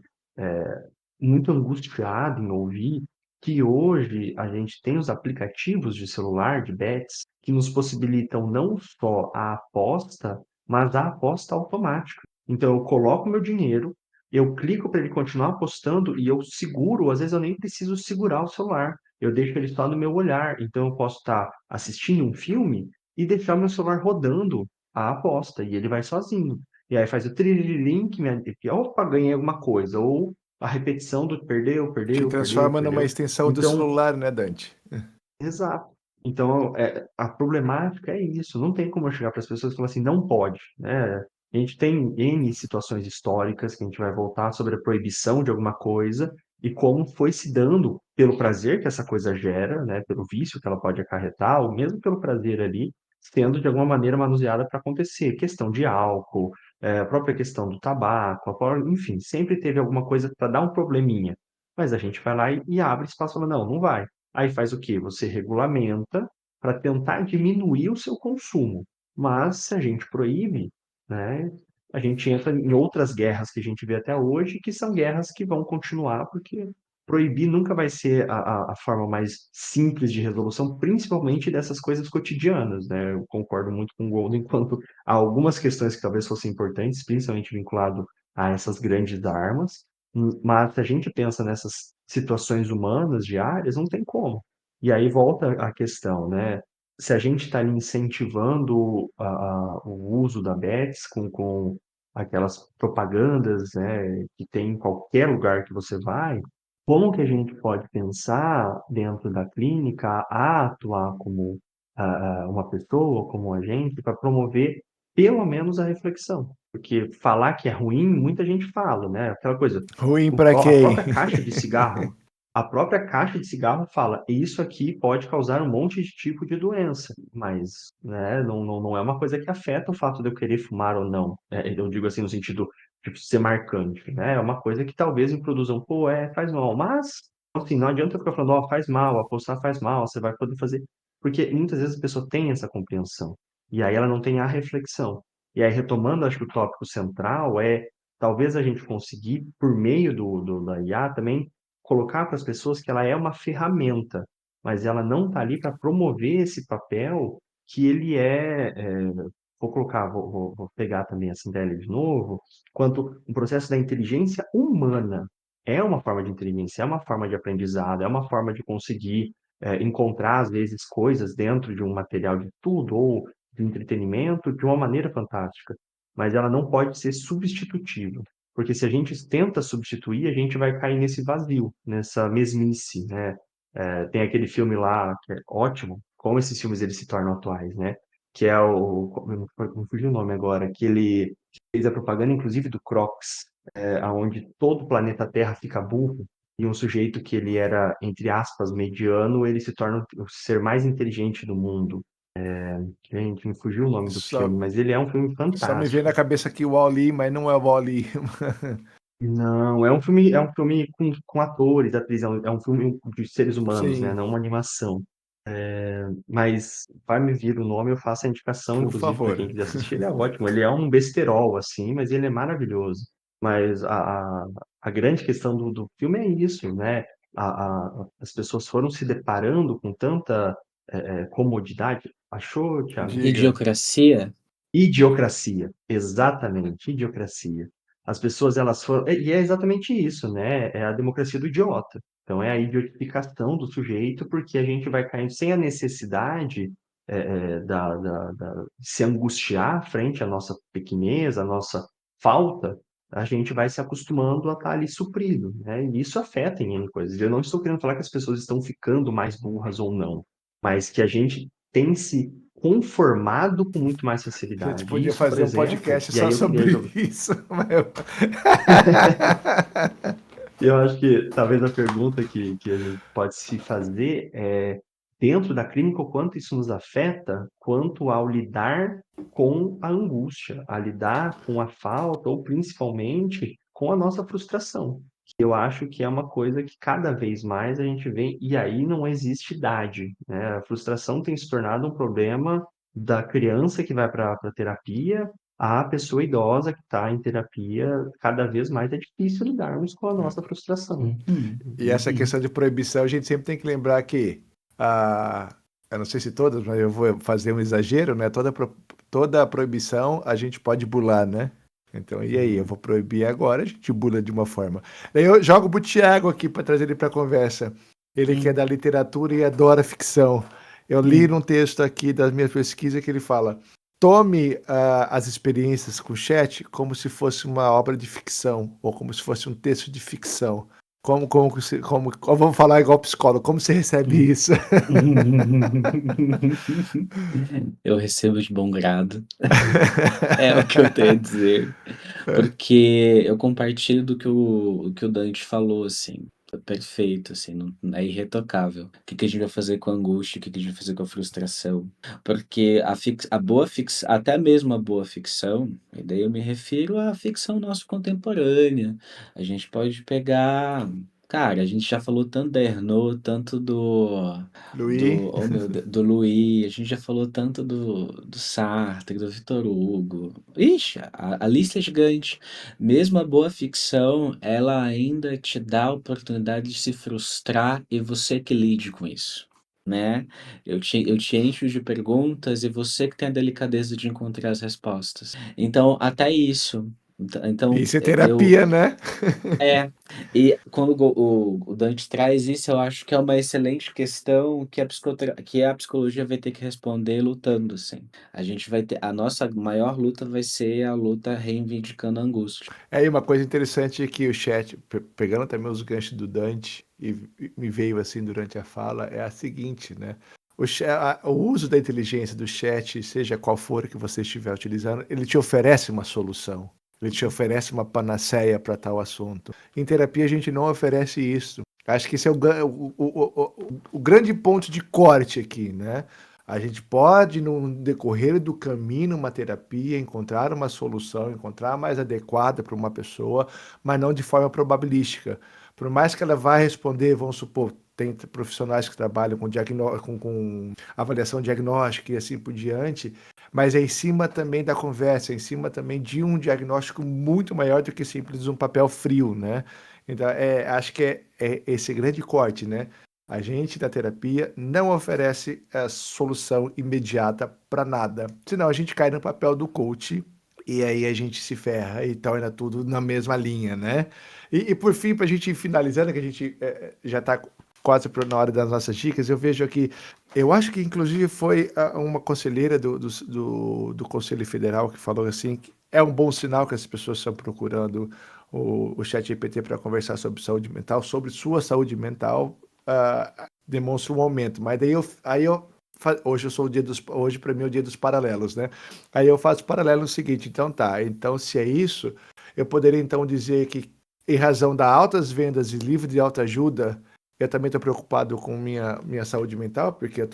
muito angustiado em ouvir que hoje a gente tem os aplicativos de celular, de bets, que nos possibilitam não só a aposta, mas a aposta automática. Então eu coloco meu dinheiro, eu clico para ele continuar apostando e eu seguro, às vezes eu nem preciso segurar o celular. Eu deixo ele só no meu olhar. Então eu posso estar assistindo um filme e deixar o meu celular rodando a aposta e ele vai sozinho. E aí faz o trilililim que opa, ganhei alguma coisa. Ou a repetição do perdeu, Que perdeu, perdeu, transforma numa perdeu. extensão do Então, celular, né, Dante? exato. Então, a problemática é isso. Não tem como eu chegar para as pessoas e falar assim, não pode, né? A gente tem N situações históricas que a gente vai voltar sobre a proibição de alguma coisa e como foi se dando pelo prazer que essa coisa gera, né? Pelo vício que ela pode acarretar, ou mesmo pelo prazer ali, sendo de alguma maneira manuseada para acontecer. Questão de álcool, a própria questão do tabaco, enfim, sempre teve alguma coisa para dar um probleminha. Mas a gente vai lá e abre espaço e fala, não, não vai. Aí faz o quê? Você regulamenta para tentar diminuir o seu consumo. Mas se a gente proíbe, né, a gente entra em outras guerras que a gente vê até hoje, que são guerras que vão continuar, porque proibir nunca vai ser a forma mais simples de resolução, principalmente dessas coisas cotidianas, né? Eu concordo muito com o Golden quanto a algumas questões que talvez fossem importantes, principalmente vinculado a essas grandes armas, mas se a gente pensa nessas situações humanas diárias, não tem como. E aí volta a questão, né? Se a gente está incentivando o uso da Bets com aquelas propagandas, né, que tem em qualquer lugar que você vai, como que a gente pode pensar dentro da clínica a atuar como uma pessoa, como um agente, para promover pelo menos a reflexão. Porque falar que é ruim, muita gente fala, né? Aquela coisa, Ruim para a quem? própria caixa de cigarro, a própria caixa de cigarro fala, isso aqui pode causar um monte de tipo de doença, mas, né, não é uma coisa que afeta o fato de eu querer fumar ou não. Eu digo assim no sentido de ser marcante, né? É uma coisa que talvez me produza pô, faz mal, mas assim, não adianta eu ficar falando, ó, faz mal, apostar faz mal, você vai poder fazer, porque muitas vezes a pessoa tem essa compreensão e aí ela não tem a reflexão. E aí, retomando, acho que o tópico central talvez a gente conseguir, por meio da IA, também colocar para as pessoas que ela é uma ferramenta, mas ela não está ali para promover esse papel que ele vou colocar, vou pegar também essa ideia de novo, quanto o processo da inteligência humana é uma forma de inteligência, é uma forma de aprendizado, é uma forma de conseguir encontrar, às vezes, coisas dentro de um material de estudo ou de entretenimento de uma maneira fantástica, mas ela não pode ser substitutiva, porque se a gente tenta substituir, a gente vai cair nesse vazio, nessa mesmice, né? Tem aquele filme lá que é ótimo, como esses filmes eles se tornam atuais, né? Que é me fugiu o nome agora, que ele fez a propaganda, inclusive, do Crocs, onde todo o planeta Terra fica burro, e um sujeito que ele era, entre aspas, mediano, ele se torna o ser mais inteligente do mundo. Gente, me fugiu o nome do Só, filme, mas ele é um filme só me vem na fantástico. cabeça aqui o Wall-E, mas não é o Wall-E. Não, é um filme com atores, atrizes, é um filme de seres humanos, né? Sim, Não uma animação. Mas vai me vir o nome, eu faço a indicação, por inclusive, para favor. quem quiser assistir, ele é ótimo. Ele é um besterol, assim, mas ele é maravilhoso. Mas a grande questão do filme é isso, né? As pessoas foram se deparando com tanta comodidade. Achou, Thiago? Diga. Idiocracia? Idiocracia, exatamente, idiocracia. As pessoas, elas foram. E é exatamente isso, né? É a democracia do idiota. Então, é a idiotificação do sujeito, porque a gente vai caindo sem a necessidade de se angustiar frente à nossa pequenez, à nossa falta, a gente vai se acostumando a estar ali suprido, né? E isso afeta em N coisas. Eu não estou querendo falar que as pessoas estão ficando mais burras ou não, mas que a gente tem se conformado com muito mais A gente facilidade. podia Isso, por fazer um exemplo, podcast e só aí eu queria sobre jogar. isso. Eu acho que talvez a pergunta que a gente pode se fazer é, dentro da clínica, o quanto isso nos afeta, quanto ao lidar com a angústia, a lidar com a falta, ou principalmente com a nossa frustração. Eu acho que é uma coisa que cada vez mais a gente vê, e aí não existe idade, né? A frustração tem se tornado um problema da criança que vai para a terapia, a pessoa idosa que está em terapia, cada vez mais é difícil lidarmos com a nossa frustração. Uhum, E essa uhum. questão de proibição, a gente sempre tem que lembrar que, eu não sei se todas, mas eu vou fazer um exagero, né? Toda proibição a gente pode bular, né? Então, e aí? Eu vou proibir agora, a gente bula de uma forma. Daí eu jogo o Thiago aqui para trazer ele para a conversa. Ele que é Hum, da literatura e adora ficção. Eu li hum. num texto aqui das minhas pesquisas que ele fala: tome as experiências com o chat como se fosse uma obra de ficção, ou como se fosse um texto de ficção. Vamos falar igual psicólogo, como você recebe Hum. isso? Eu recebo de bom grado, é o que eu tenho a dizer, porque eu compartilho do que o Dante falou, assim, perfeito, assim, é irretocável. O que a gente vai fazer com a angústia, o que a gente vai fazer com a frustração, porque a boa ficção, até mesmo a boa ficção, e daí eu me refiro à ficção nossa contemporânea, a gente pode pegar. Cara, a gente já falou tanto da Ernaud, tanto Louis, oh meu Deus, do Luiz, a gente já falou tanto do Sartre, do Victor Hugo. Ixi, a lista é gigante. Mesmo a boa ficção, ela ainda te dá a oportunidade de se frustrar e você que lide com isso, né? Eu te encho de perguntas e você que tem a delicadeza de encontrar as respostas. Então, até isso. Então, isso é eu, terapia, né? e quando o Dante traz isso, eu acho que é uma excelente questão que a psicologia vai ter que responder lutando, assim. A gente vai ter, a nossa maior luta vai ser a luta reivindicando a angústia. Aí uma coisa interessante é que o chat, pegando também os ganchos do Dante, e me veio assim durante a fala, é a seguinte, né? o uso da inteligência do chat, seja qual for que você estiver utilizando, ele te oferece uma solução. Ele te oferece uma panaceia para tal assunto. Em terapia, a gente não oferece isso. Acho que esse é o grande ponto de corte aqui, né? A gente pode, no decorrer do caminho, numa terapia, encontrar uma solução, encontrar a mais adequada para uma pessoa, mas não de forma probabilística. Por mais que ela vá responder, vamos supor, tem profissionais que trabalham com avaliação diagnóstica e assim por diante, mas é em cima também da conversa, é em cima também de um diagnóstico muito maior do que simples um papel frio, né? Então, acho que é esse grande corte, né? A gente da terapia não oferece a solução imediata para nada, senão a gente cai no papel do coach e aí a gente se ferra e torna tudo na mesma linha, né? E por fim, para a gente ir finalizando, que a gente já está quase na hora das nossas dicas, eu vejo aqui, eu acho que inclusive foi uma conselheira do Conselho Federal que falou assim, que é um bom sinal que as pessoas estão procurando o ChatGPT para conversar sobre saúde mental, sobre sua saúde mental, demonstra um aumento. Mas daí hoje eu sou hoje para mim é o dia dos paralelos, né? Aí eu faço paralelo no seguinte, então tá, então se é isso, eu poderia então dizer que em razão das altas vendas de livro de autoajuda, eu também estou preocupado com minha saúde mental, porque eu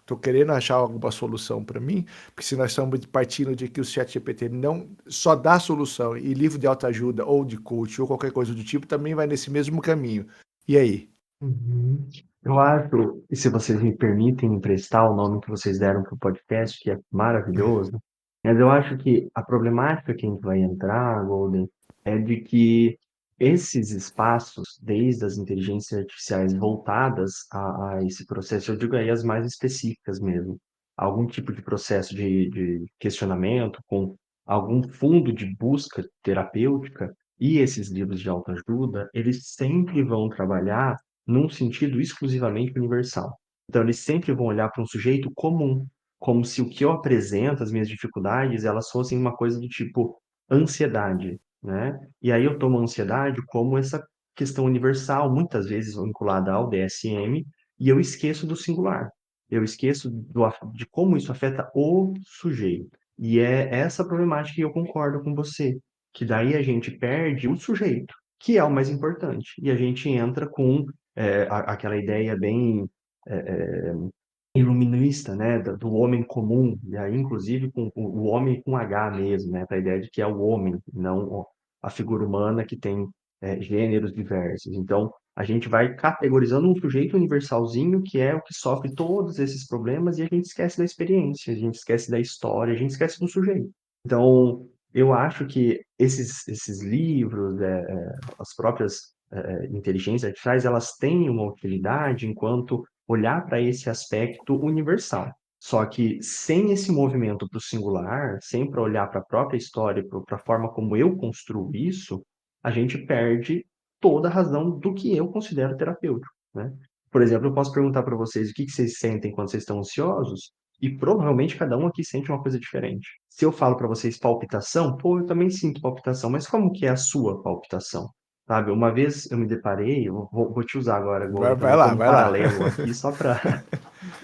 tô querendo achar alguma solução para mim, porque se nós estamos partindo de que o ChatGPT não só dá solução, e livro de autoajuda, ou de coach, ou qualquer coisa do tipo, também vai nesse mesmo caminho. E aí? Uhum. Eu acho, e se vocês me permitem emprestar o nome que vocês deram para o podcast, que é maravilhoso, mas eu acho que a problemática que a gente vai entrar, Golden, é de que esses espaços, desde as inteligências artificiais voltadas a esse processo, eu digo aí as mais específicas mesmo, algum tipo de processo de questionamento, com algum fundo de busca terapêutica, e esses livros de autoajuda, eles sempre vão trabalhar num sentido exclusivamente universal. Então, eles sempre vão olhar para um sujeito comum, como se o que eu apresento, as minhas dificuldades, elas fossem uma coisa do tipo ansiedade, né? E aí eu tomo a ansiedade como essa questão universal, muitas vezes vinculada ao DSM, e eu esqueço do singular. Eu esqueço de como isso afeta o sujeito. E é essa problemática que eu concordo com você, que daí a gente perde o sujeito, que é o mais importante, e a gente entra com aquela ideia bem iluminista, né, do homem comum, e aí inclusive com o homem com H mesmo, né, para a ideia de que é o homem, não a figura humana que tem gêneros diversos. Então, a gente vai categorizando um sujeito universalzinho que é o que sofre todos esses problemas e a gente esquece da experiência, a gente esquece da história, a gente esquece do sujeito. Então, eu acho que esses livros, as próprias inteligências artificiais, elas têm uma utilidade enquanto olhar para esse aspecto universal. Só que sem esse movimento para o singular, sem para olhar para a própria história, para a forma como eu construo isso, a gente perde toda a razão do que eu considero terapêutico, né? Por exemplo, eu posso perguntar para vocês o que vocês sentem quando vocês estão ansiosos, e provavelmente cada um aqui sente uma coisa diferente. Se eu falo para vocês palpitação, pô, eu também sinto palpitação, mas como que é a sua palpitação? Sabe, uma vez eu me deparei, eu vou te usar agora, Vai, Golden, vai também lá, como vai lá. paralelo aqui, só para.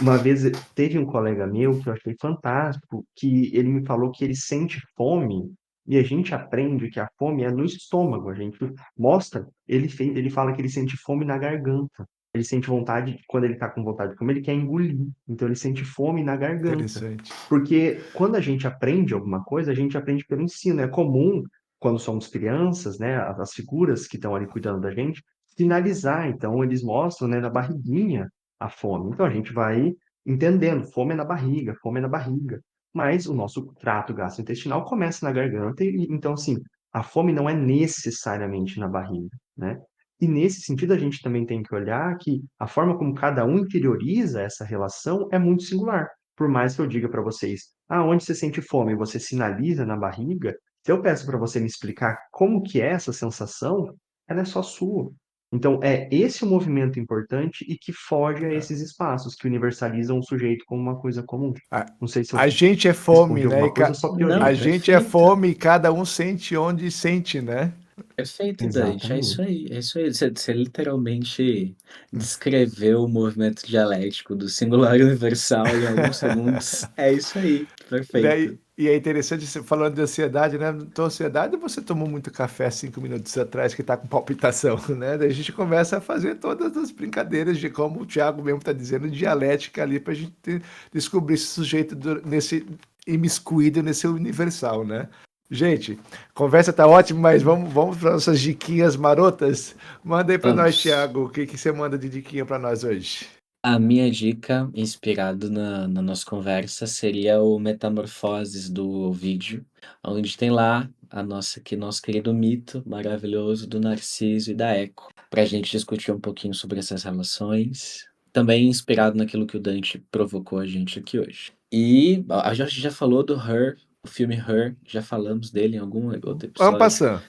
Uma vez teve um colega meu que eu achei fantástico, que ele me falou que ele sente fome, e a gente aprende que a fome é no estômago, a gente mostra, ele fala que ele sente fome na garganta. Ele sente vontade, quando ele está com vontade de comer, ele quer engolir. Então ele sente fome na garganta. Interessante. Porque quando a gente aprende alguma coisa, a gente aprende pelo ensino. É comum, quando somos crianças, né, as figuras que estão ali cuidando da gente, sinalizar. Então, eles mostram, né, na barriguinha a fome. Então, a gente vai entendendo, fome é na barriga, fome é na barriga. Mas o nosso trato gastrointestinal começa na garganta. Então, assim, a fome não é necessariamente na barriga, né? E nesse sentido, a gente também tem que olhar que a forma como cada um interioriza essa relação é muito singular. Por mais que eu diga para vocês, onde você sente fome, você sinaliza na barriga, se eu peço para você me explicar como que é essa sensação, ela é só sua. Então, é esse o movimento importante e que foge a esses espaços, que universalizam o sujeito como uma coisa comum. A, Não sei se eu a gente é respondi fome, né? alguma coisa, eu só Não, piorei. A gente é perfeito. fome e cada um sente onde sente, né? Perfeito, Dante. É isso Exatamente. aí, é isso aí. Você literalmente descreveu o movimento dialético do singular e universal em alguns segundos. É isso aí, Daí, perfeito. e é interessante, você falando de ansiedade, né? Tua ansiedade, você tomou muito café 5 minutos atrás que tá com palpitação, né? Daí a gente começa a fazer todas as brincadeiras de como o Thiago mesmo tá dizendo, dialética ali, pra gente descobrir esse sujeito nesse imiscuído nesse universal, né? Gente, conversa tá ótima, mas vamos para nossas diquinhas marotas. Manda aí para nós, Vamos. Thiago, o que você manda de diquinha para nós hoje? A minha dica, inspirado na nossa conversa, seria o Metamorfoses do vídeo, onde tem lá nosso querido mito maravilhoso do Narciso e da Eco, para a gente discutir um pouquinho sobre essas relações, também inspirado naquilo que o Dante provocou a gente aqui hoje. E a gente já falou do Her, o filme Her, já falamos dele em algum outro episódio. En passant.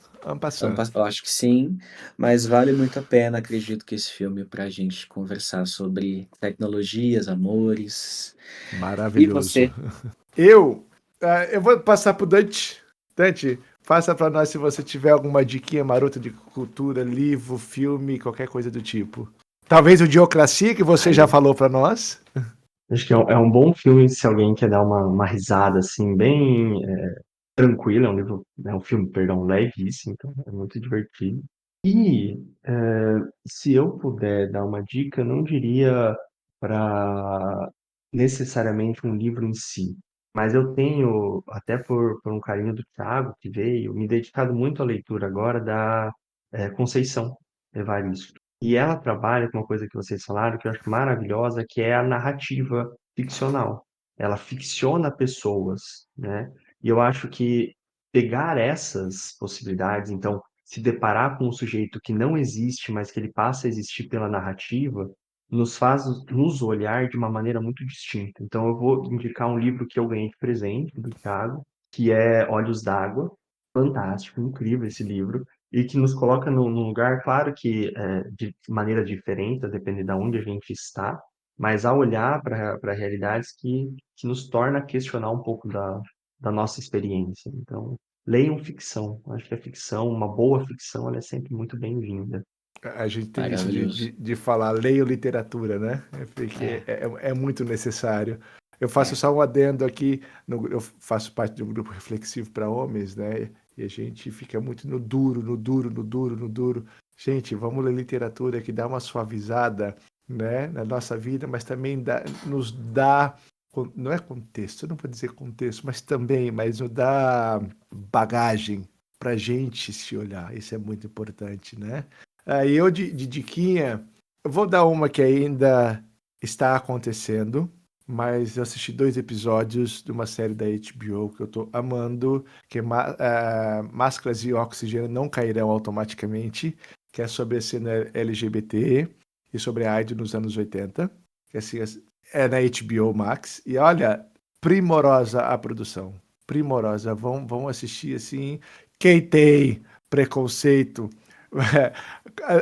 Eu acho que sim, mas vale muito a pena, acredito que esse filme para a gente conversar sobre tecnologias, amores. E Maravilhoso. você? Eu vou passar pro Dante. Dante, faça para nós se você tiver alguma diquinha marota de cultura, livro, filme, qualquer coisa do tipo. Talvez o Diocracia, que você já Aí, falou para nós. acho que é um bom filme se alguém quer dar uma risada, assim, bem tranquilo, é um filme, perdão, levíssimo, então é muito divertido. E se eu puder dar uma dica, eu não diria para necessariamente um livro em si, mas eu tenho, até por um carinho do Thiago que veio, me dedicado muito à leitura agora da Conceição Evaristo. E ela trabalha com uma coisa que vocês falaram que eu acho maravilhosa, que é a narrativa ficcional. Ela ficciona pessoas, né? E eu acho que pegar essas possibilidades, então, se deparar com um sujeito que não existe, mas que ele passa a existir pela narrativa, nos faz nos olhar de uma maneira muito distinta. Então, eu vou indicar um livro que eu ganhei de presente do Thiago, que é Olhos d'Água. Fantástico, incrível esse livro, e que nos coloca num lugar, claro que de maneira diferente, a depender de onde a gente está, mas a olhar para realidades que nos torna questionar um pouco da nossa experiência. Então, leiam ficção. Acho que a ficção, uma boa ficção, ela é sempre muito bem-vinda. A gente tem isso Maravilhoso. de falar, leio literatura, né? Porque É, é muito necessário. Eu faço é. só um adendo aqui, eu faço parte de um grupo reflexivo para homens, né? E a gente fica muito no duro, no duro, no duro, no duro. Gente, vamos ler literatura que dá uma suavizada, né, na nossa vida, mas também nos dá, não é contexto, eu não vou dizer contexto, mas nos dá bagagem para gente se olhar. Isso é muito importante, né? Aí eu de diquinha, eu vou dar uma que ainda está acontecendo, mas eu assisti 2 episódios de uma série da HBO que eu tô amando, que é Máscaras e Oxigênio Não Cairão Automaticamente, que é sobre a cena LGBT e sobre a AIDS nos anos 80, que assim, é na HBO Max, e olha, primorosa a produção, primorosa, vão assistir assim, quem tem preconceito,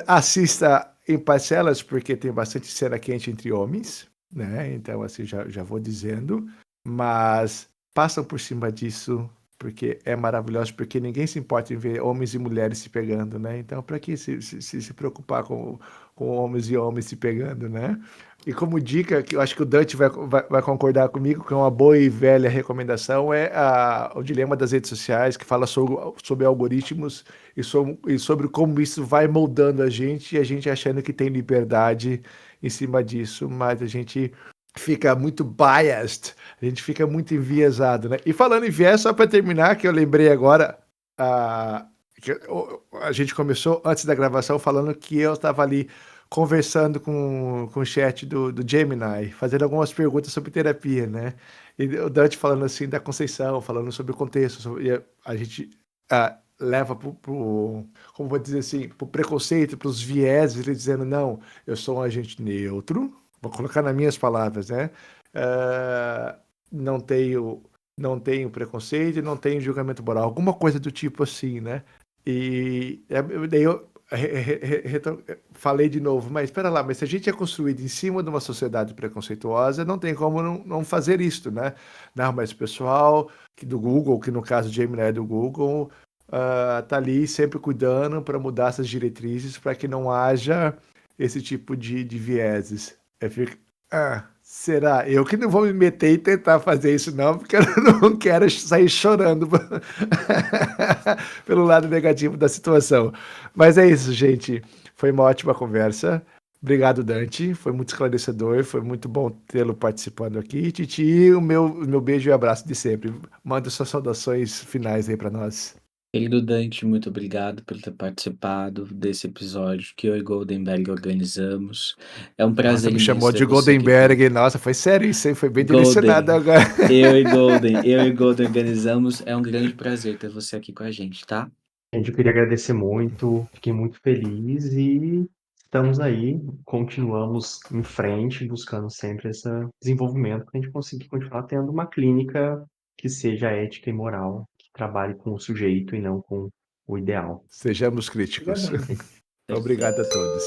assista em parcelas, porque tem bastante cena quente entre homens, né? Então, assim, já vou dizendo. Mas passam por cima disso, porque é maravilhoso, porque ninguém se importa em ver homens e mulheres se pegando, né? Então, para que se preocupar com homens e homens se pegando, né? E como dica, que eu acho que o Dante vai concordar comigo, que é uma boa e velha recomendação, é o Dilema das Redes Sociais, que fala sobre algoritmos e sobre como isso vai moldando a gente e a gente achando que tem liberdade em cima disso, mas a gente fica muito biased, a gente fica muito enviesado, né? E falando em viés, só para terminar, que eu lembrei agora, a, a gente começou antes da gravação falando que eu estava ali conversando com o chat do Gemini, fazendo algumas perguntas sobre terapia, né? E o Dante falando assim da Conceição, falando sobre o contexto, e a gente leva como vou dizer assim, pro preconceito, pros vieses, ele dizendo, não, eu sou um agente neutro, vou colocar nas minhas palavras, né? Ah, não tenho, não tenho preconceito, não tenho julgamento moral, alguma coisa do tipo assim, né? E daí eu falei de novo, mas espera lá, mas se a gente é construído em cima de uma sociedade preconceituosa, não tem como não fazer isto, né? Não, mas o pessoal que do Google, que no caso Gemini é do Google, tá ali sempre cuidando para mudar essas diretrizes para que não haja esse tipo de vieses. Eu fico, será? Eu que não vou me meter e tentar fazer isso não, porque eu não quero sair chorando pelo lado negativo da situação. Mas é isso, gente. Foi uma ótima conversa. Obrigado, Dante. Foi muito esclarecedor. Foi muito bom tê-lo participando aqui. Titi, o meu beijo e abraço de sempre. Manda suas saudações finais aí para nós. Querido Dante, muito obrigado por ter participado desse episódio que eu e Goldenberg organizamos. É um Nossa, prazer me imenso chamou ter de você aqui com Goldenberg. Nossa, foi sério isso, hein? Foi bem direcionado Golden. agora. Eu e Golden organizamos. É um grande prazer ter você aqui com a gente, tá? Gente, eu queria agradecer muito, fiquei muito feliz e estamos aí, continuamos em frente, buscando sempre esse desenvolvimento para a gente conseguir continuar tendo uma clínica que seja ética e moral, que trabalhe com o sujeito e não com o ideal. Sejamos críticos. Perfeito. Obrigado a todos.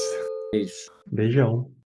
Beijo. Beijão.